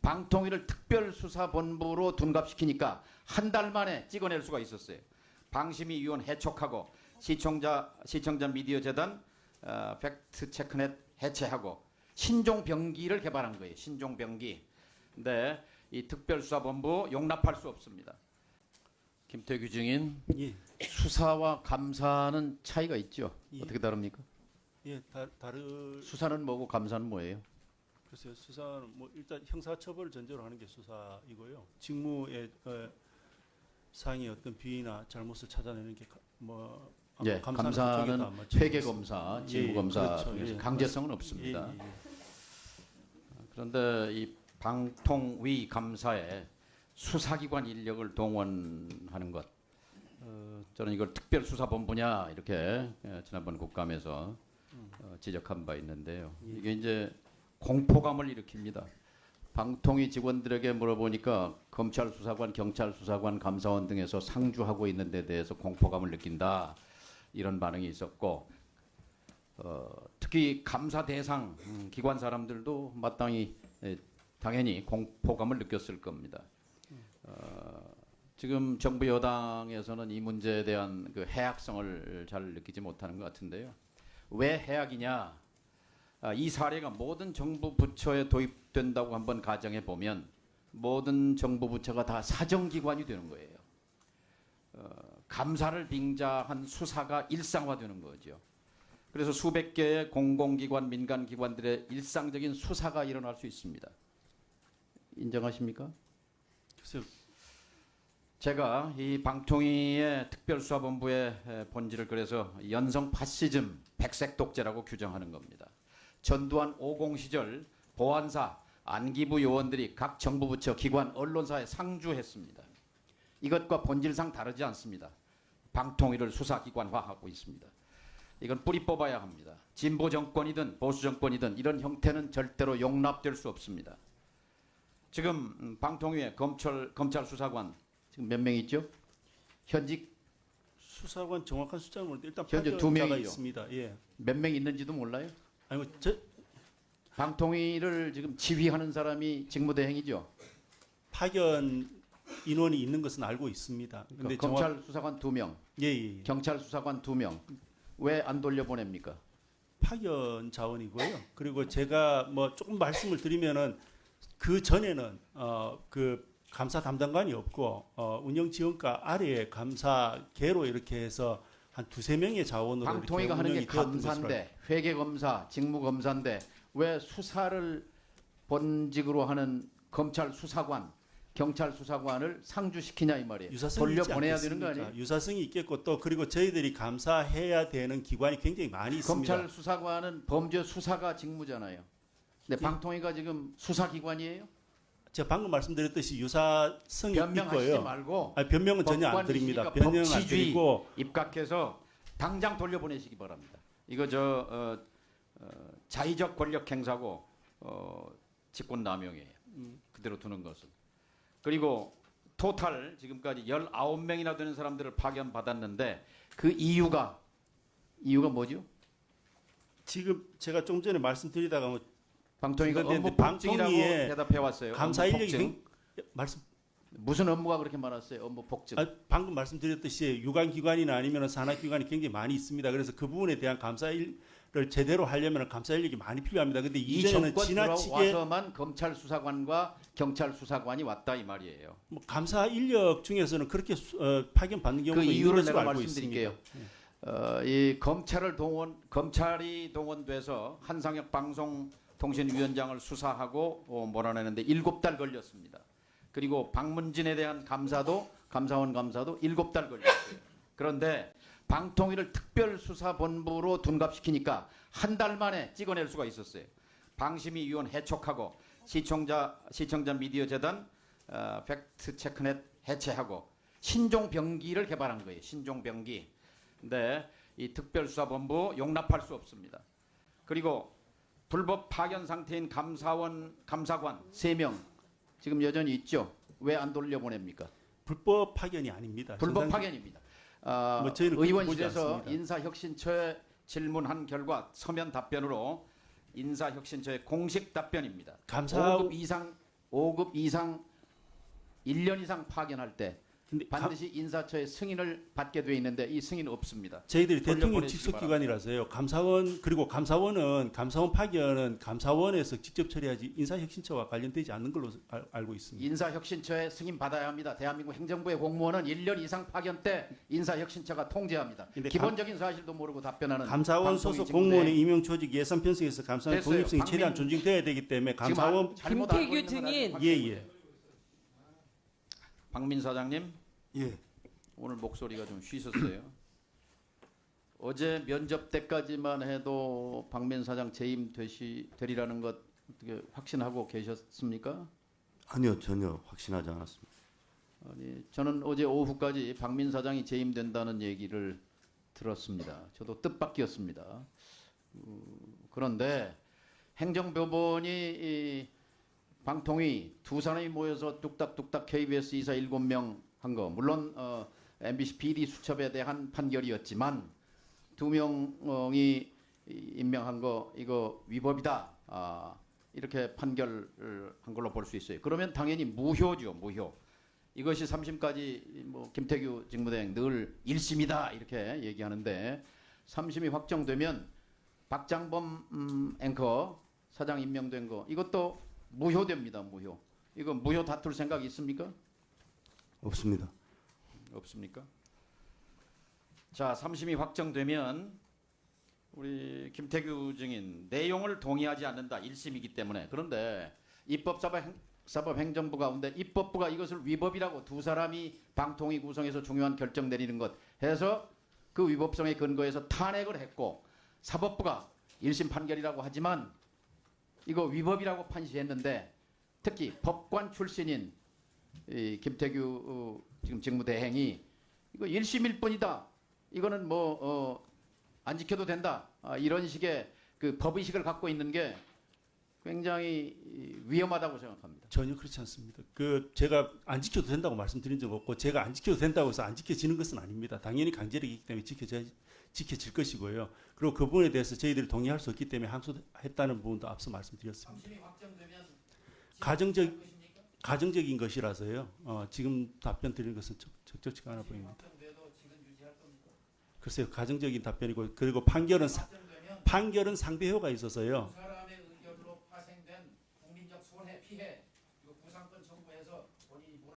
방통위를 특별수사본부로 둔갑시키니까 한 달 만에 찍어낼 수가 있었어요. 방심위위원 해촉하고 시청자 미디어 재단 팩트체크넷 해체하고 신종병기를 개발한 거예요. 신종병기. 근데 이 특별수사본부 용납할 수 없습니다. 김태규 증인, 예, 수사와 감사는 차이가 있죠. 예. 어떻게 다릅니까? 예, 다른 수사는 뭐고 감사는 뭐예요? 글쎄요, 수사는 뭐 일단 형사처벌을 전제로 하는 게 수사이고요. 직무의 상의 어떤 비위나 잘못을 찾아내는 게 예, 감사는 회계 검사, 직무 검사 그렇죠. 중에서 예, 강제성은 예, 없습니다. 예, 예. 그런데 이 방통위 감사에 수사기관 인력을 동원하는 것, 저는 이걸 특별수사본부냐 이렇게 지난번 국감에서 지적한 바 있는데요. 이게 이제 공포감을 일으킵니다. 방통위 직원들에게 물어보니까 검찰 수사관, 경찰 수사관, 감사원 등에서 상주하고 있는 데 대해서 공포감을 느낀다. 이런 반응이 있었고, 특히 감사 대상 기관 사람들도 마땅히 당연히 공포감을 느꼈을 겁니다. 지금 정부 여당에서는 이 문제에 대한 그 해악성을 잘 느끼지 못하는 것 같은데요. 왜 해악이냐? 이 사례가 모든 정부 부처에 도입된다고 한번 가정해 보면 모든 정부 부처가 다 사정기관이 되는 거예요. 감사를 빙자한 수사가 일상화되는 거죠. 그래서 수백 개의 공공기관, 민간기관들의 일상적인 수사가 일어날 수 있습니다. 인정하십니까? 글쎄요, 제가 이 방통위의 특별수사본부의 본질을 그래서 연성 파시즘, 백색 독재라고 규정하는 겁니다. 전두환 50 시절 보안사, 안기부 요원들이 각 정부 부처, 기관, 언론사에 상주했습니다. 이것과 본질상 다르지 않습니다. 방통위를 수사기관화하고 있습니다. 이건 뿌리 뽑아야 합니다. 진보 정권이든 보수 정권이든 이런 형태는 절대로 용납될 수 없습니다. 지금 방통위에 검찰 수사관 지금 몇 명 있죠? 현직 수사관 정확한 숫자는 모르는데 일단 현재 두 파견자가 명이죠. 있습니다. 예, 몇 명 있는지도 몰라요? 아니 저 방통위를 지금 지휘하는 사람이 직무대행이죠. 파견 인원이 있는 것은 알고 있습니다. 근데 검찰 수사관 2명, 예, 예, 예. 경찰 수사관 2명. 왜 안 돌려보냅니까? 파견 자원이고요. 그리고 제가 뭐 조금 말씀을 드리면은 그 전에는 그 감사 담당관이 없고 운영 지원과 아래에 감사계로 이렇게 해서 한 두세 명의 자원으로 방통위가 이렇게 하는 게 운영이 되었던 것으로 감사인데, 회계검사, 직무검사인데 왜 수사를 본직으로 하는 검찰 수사관, 경찰 수사관을 상주시키냐 이 말이에요. 유사성이 있지 돌려보내야 되는 거 않겠습니까? 아니에요? 유사성이 있겠고 또 그리고 저희들이 감사해야 되는 기관이 굉장히 많이 있습니다. 검찰 수사관은 범죄 수사가 직무잖아요. 근데 방통위가 지금 수사기관이에요? 제가 방금 말씀드렸듯이 유사성이 변명하시지 있고요. 말고 아니, 변명은 전혀 안 드립니다. 법관이시니까 변명은 안 법치주의 드리고 입각해서 당장 돌려보내시기 바랍니다. 이거 자의적 권력 행사고 직권남용이에요. 그대로 두는 것은. 그리고 토탈 지금까지 19명이나 되는 사람들을 파견받았는데 그 이유가 뭐죠? 지금 제가 좀 전에 말씀드리다가 뭐 방통위가 근데 업무 폭증이라고 방통위에 대답해 왔어요. 감사 업무 인력이 폭증. 말씀 무슨 업무가 그렇게 많았어요? 업무 폭증. 방금 말씀드렸듯이 유관기관이나 아니면 산하기관이 굉장히 많이 있습니다. 그래서 그 부분에 대한 감사 일을 제대로 하려면 감사 인력이 많이 필요합니다. 근데 이 이전에는 정권 지나치게 들어와서만 검찰 수사관과 경찰 수사관이 왔다 이 말이에요. 뭐 감사 인력 중에서는 그렇게 파견 받는 그 경우가 있는 이유를 것으로 내가 알고 말씀드릴게요. 있습니다. 이 검찰이 동원돼서 한상혁 방송통신위원장을 수사하고 몰아내는데 7달 걸렸습니다. 그리고 박문진에 대한 감사원 감사도 7달 걸렸어요. 그런데 방통위를 특별수사본부로 둔갑시키니까 한 달 만에 찍어낼 수가 있었어요. 방심위위원 해촉하고 시청자 미디어 재단 팩트체크넷 해체하고 신종병기를 개발한 거예요. 신종병기. 근데 이 특별수사본부 용납할 수 없습니다. 그리고 불법 파견 상태인 감사관 3명 지금 여전히 있죠. 왜 안 돌려보냅니까? 불법 파견이 아닙니다. 불법 파견입니다. 뭐 저희는 그렇게 보지 의원실에서 않습니다. 인사혁신처에 질문한 결과 서면 답변으로 인사혁신처의 공식 답변입니다. 감사 5급 이상 5급 이상 1년 이상 파견할 때 근데 반드시 인사처의 승인을 받게 돼 있는데 이 승인 없습니다. 저희들이 돌려보내시기 대통령 직속 기관이라서요. 감사원 그리고 감사원 파견은 감사원에서 직접 처리하지 인사혁신처와 관련되지 않는 걸로 알고 있습니다. 인사혁신처의 승인 받아야 합니다. 대한민국 행정부의 공무원은 1년 이상 파견 때 인사혁신처가 통제합니다. 근데 기본적인 사실도 모르고 답변하는 감사원 방송이 소속 지금 공무원의 임용 조직 예산 편성에서 감사원 됐어요. 독립성이 최대한 박민- 존중돼야 되기 때문에 지금 감사원 잘못 알고 김태규 있는 건 아직 증인. 확실히 예예. 박민 사장님 예. 오늘 목소리가 좀 쉬셨어요. 어제 면접 때까지만 해도 박민 사장 재임 되리라는 것 어떻게 확신하고 계셨습니까? 아니요, 전혀 확신하지 않았습니다. 아니, 저는 어제 오후까지 박민 사장이 재임된다는 얘기를 들었습니다. 저도 뜻밖이었습니다. 그런데 행정법원이 이 방통위 두 사람이 모여서 뚝딱뚝딱 KBS 이사 7명 한 거 물론 MBC 비리 수첩에 대한 판결이었지만 두 명이 임명한 거 이거 위법이다 이렇게 판결을 한 걸로 볼 수 있어요. 그러면 당연히 무효죠, 무효. 이것이 3심까지 뭐 김태규 직무대행 늘 1심이다 이렇게 얘기하는데 3심이 확정되면 박장범 앵커 사장 임명된 거 이것도 무효됩니다. 무효. 이거 무효 다툴 생각 있습니까? 없습니다. 없습니까? 자, 3심이 확정되면 우리 김태규 증인 내용을 동의하지 않는다. 1심이기 때문에. 그런데 입법사법행정부 가운데 입법부가 이것을 위법이라고 두 사람이 방통위 구성해서 중요한 결정 내리는 것 해서 그 위법성에 근거해서 탄핵을 했고 사법부가 1심 판결이라고 하지만 이거 위법이라고 판시했는데 특히 법관 출신인 이 김태규 지금 직무대행이 이거 1심일 뿐이다. 이거는 뭐 안 지켜도 된다. 이런 식의 그 법의식을 갖고 있는 게 굉장히 위험하다고 생각합니다. 전혀 그렇지 않습니다. 그 제가 안 지켜도 된다고 말씀드린 적 없고 제가 안 지켜도 된다고 해서 안 지켜지는 것은 아닙니다. 당연히 강제력이 있기 때문에 지켜질 것이고요. 그리고 그 부분에 대해서 저희들이 동의할 수 없기 때문에 항소했다는 부분도 앞서 말씀드렸습니다. 가정적인 것이라서요. 지금 답변 드리는 것은 적절치가 않아 보입니다. 글쎄요, 가정적인 답변이고 그리고 판결은 상배효가 있어서요.